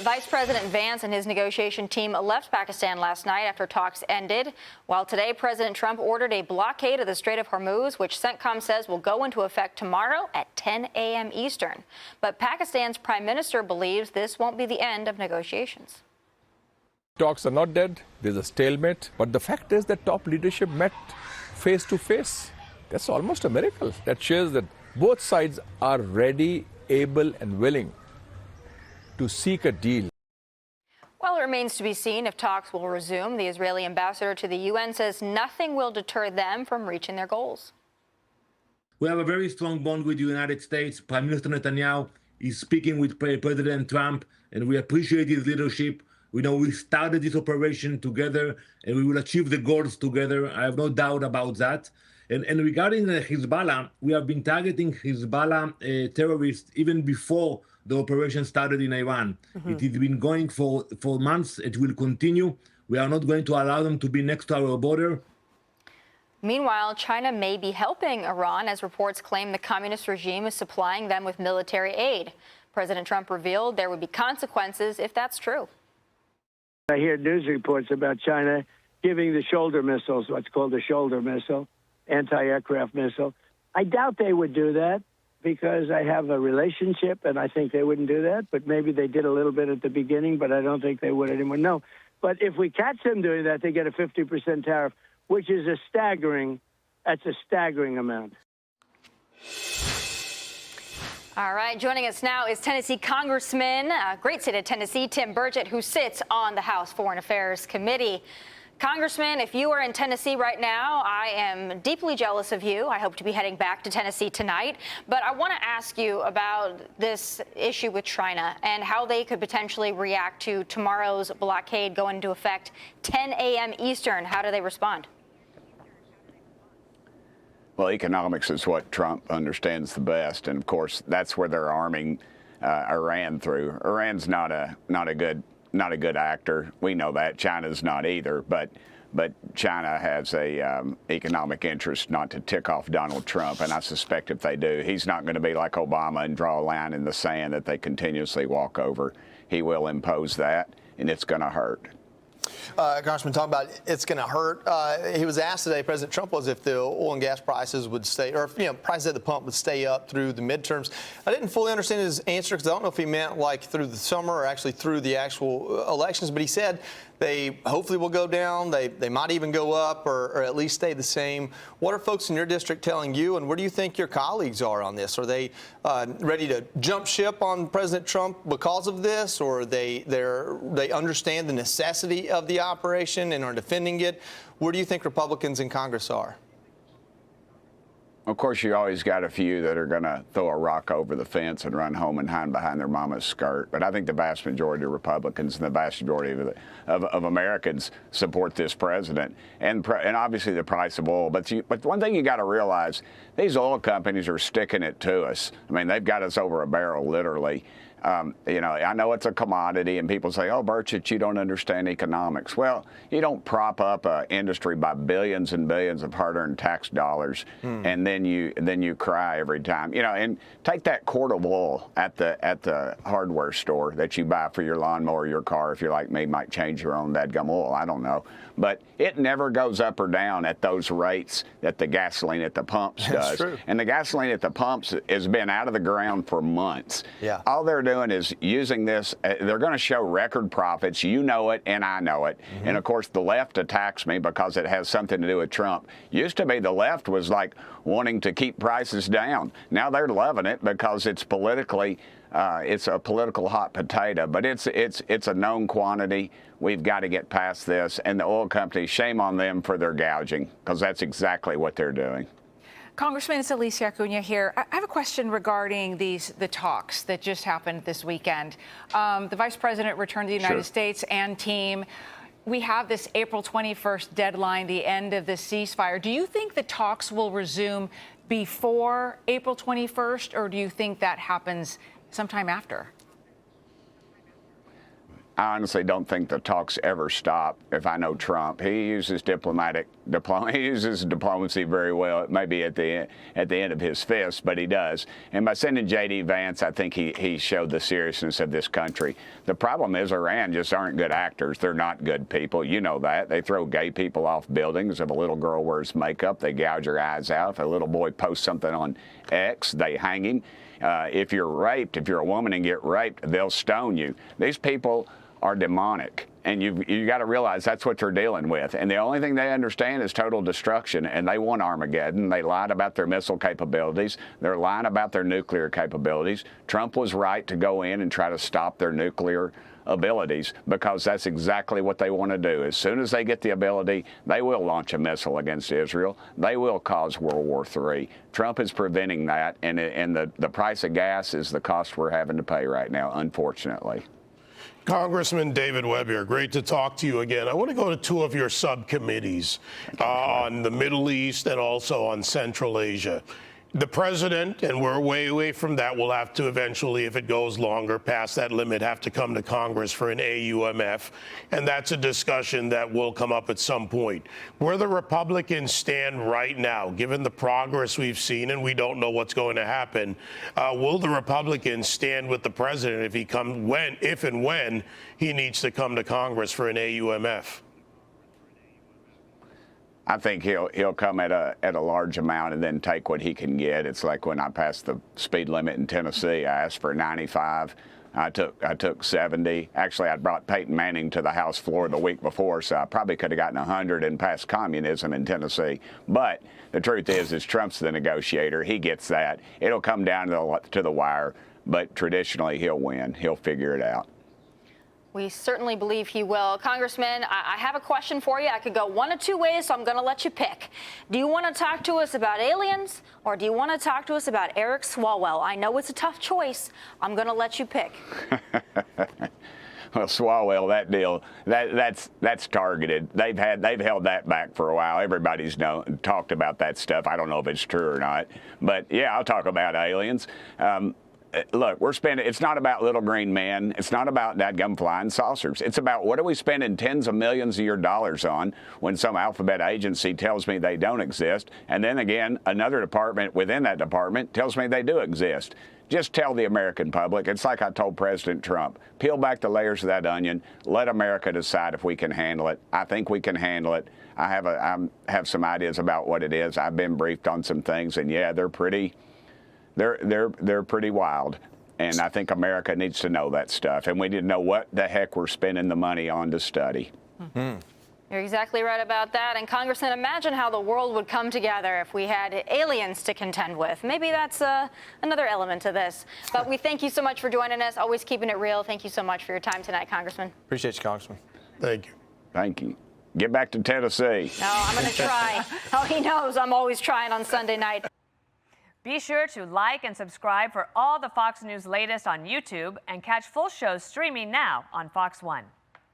Vice President Vance and his negotiation team left Pakistan last night after talks ended, while today President Trump ordered a blockade of the Strait of Hormuz, which CENTCOM says will go into effect tomorrow at 10 a.m. Eastern. But Pakistan's prime minister believes this won't be the end of negotiations. Talks are not dead. There's a stalemate. But the fact is that top leadership met face to face. That's almost a miracle. That shows that both sides are ready, able, and willing to seek a deal. Well, it remains to be seen if talks will resume. The Israeli ambassador to the UN says nothing will deter them from reaching their goals. We have a very strong bond with the United States. Prime Minister Netanyahu is speaking with President Trump, and we appreciate his leadership. We know we started this operation together, and we will achieve the goals together. I have no doubt about that. And regarding Hezbollah, we have been targeting Hezbollah terrorists even before the operation started in Iran. It has been going for months. It will continue. We are not going to allow them to be next to our border. Meanwhile, China may be helping Iran as reports claim the communist regime is supplying them with military aid. President Trump revealed there would be consequences if that's true. I hear news reports about China giving the shoulder missiles, what's called a shoulder missile, anti-aircraft missile. I doubt they would do that, because I have a relationship, and I think they wouldn't do that. But maybe they did a little bit at the beginning, but I don't think they would anymore. No. But if we catch them doing that, they get a 50% tariff, which is that's a staggering amount. All right, joining us now is Tennessee Congressman, great state of Tennessee, Tim Burchett, who sits on the House Foreign Affairs Committee. Congressman, if you are in Tennessee right now, I am deeply jealous of you. I hope to be heading back to Tennessee tonight. But I want to ask you about this issue with China and how they could potentially react to tomorrow's blockade going into effect 10 a.m. Eastern. How do they respond? Well, economics is what Trump understands the best. And, of course, that's where they're arming Iran through. Iran's not a good actor. We know that. China's not either, but China has a economic interest not to tick off Donald Trump, and I suspect if they do, he's not going to be like Obama and draw a line in the sand that they continuously walk over. He will impose that, and it's going to hurt. Congressman, talking about it's going to hurt. He was asked today, President Trump was, if the oil and gas prices would stay, or if, prices at the pump would stay up through the midterms. I didn't fully understand his answer because I don't know if he meant like through the summer or actually through the actual elections, but he said they hopefully will go down. They might even go up or at least stay the same. What are folks in your district telling you, and where do you think your colleagues are on this? Are they ready to jump ship on President Trump because of this, or they understand the necessity of the operation and are defending it? Where do you think Republicans in Congress are? Of course, you always got a few that are going to throw a rock over the fence and run home and hide behind their mama's skirt. But I think the vast majority of Republicans and the vast majority of Americans support this president, and obviously the price of oil. But one thing you got to realize, these oil companies are sticking it to us. I mean, they've got us over a barrel, literally. I know it's a commodity, and people say, oh, Burchett, you don't understand economics. Well, you don't prop up an industry by billions and billions of hard-earned tax dollars, and then you cry every time. And take that quart of oil at the hardware store that you buy for your lawnmower, your car. If you're like me, might change your own dadgum oil. I don't know. But it never goes up or down at those rates that the gasoline at the pumps does. That's true. And the gasoline at the pumps has been out of the ground for months. Yeah. All they're doing is using this. They're going to show record profits. You know it, and I know it. And, of course, the left attacks me because it has something to do with Trump. Used to be the left was like wanting to keep prices down. Now they're loving it because it's politically it's a political hot potato, but it's a known quantity. We've got to get past this, and the oil companies, shame on them for their gouging, because that's exactly what they're doing. Congressman, it's Alicia Acuna here. I have a question regarding the talks that just happened this weekend. The Vice President returned to the United States and team. We have this April 21st deadline, the end of the ceasefire. Do you think the talks will resume before April 21st, or do you think that happens sometime after? I honestly don't think the talks ever stop. If I know Trump, he uses he uses diplomacy very well. It may be at the end of his fist, but he does. And by sending J.D. Vance, I think he showed the seriousness of this country. The problem is Iran just aren't good actors. They're not good people. You know that. They throw gay people off buildings. If a little girl wears makeup, they gouge her eyes out. If a little boy posts something on X, they hang him. If you're raped, if you're a woman and get raped, they'll stone you. These people are demonic, and you got to realize that's what they're dealing with. And the only thing they understand is total destruction, and they want Armageddon. They lied about their missile capabilities. They're lying about their nuclear capabilities. Trump was right to go in and try to stop their nuclear abilities, because that's exactly what they want to do. As soon as they get the ability, they will launch a missile against Israel. They will cause World War III. Trump is preventing that, and the price of gas is the cost we're having to pay right now, unfortunately. Congressman David Webb here. Great to talk to you again. I want to go to two of your subcommittees on the Middle East and also on Central Asia. The president, and we're way away from that, will have to eventually, if it goes longer, past that limit, have to come to Congress for an AUMF. And that's a discussion that will come up at some point. Where the Republicans stand right now, given the progress we've seen, and we don't know what's going to happen, will the Republicans stand with the president if and when he needs to come to Congress for an AUMF? I think he'll come at a large amount and then take what he can get. It's like when I passed the speed limit in Tennessee. I asked for 95. I took 70. Actually, I brought Peyton Manning to the House floor the week before, so I probably could have gotten 100 and passed communism in Tennessee. But the truth is Trump's the negotiator. He gets that. It'll come down to the wire, but traditionally he'll win. He'll figure it out. We certainly believe he will. Congressman, I have a question for you. I could go one of two ways, so I'm going to let you pick. Do you want to talk to us about aliens, or do you want to talk to us about Eric Swalwell? I know it's a tough choice. I'm going to let you pick. Well, Swalwell, that deal, that's targeted. They've held that back for a while. Everybody's talked about that stuff. I don't know if it's true or not, but yeah, I'll talk about aliens. Look, it's not about little green men. It's not about dadgum flying saucers. It's about what are we spending tens of millions of your dollars on when some alphabet agency tells me they don't exist, and then again, another department within that department tells me they do exist. Just tell the American public. It's like I told President Trump. Peel back the layers of that onion. Let America decide if we can handle it. I think we can handle it. I have some ideas about what it is. I've been briefed on some things, and yeah, they're pretty wild, and I think America needs to know that stuff, and we need to know what the heck we're spending the money on to study. Mm-hmm. You're exactly right about that. And Congressman, imagine how the world would come together if we had aliens to contend with. Maybe that's another element to this. But we thank you so much for joining us, always keeping it real. Thank you so much for your time tonight, Congressman. Appreciate you, Congressman. Thank you. Thank you. Get back to Tennessee. No, I'm going to try. Oh, he knows I'm always trying on Sunday night. Be sure to like and subscribe for all the Fox News latest on YouTube, and catch full shows streaming now on Fox One.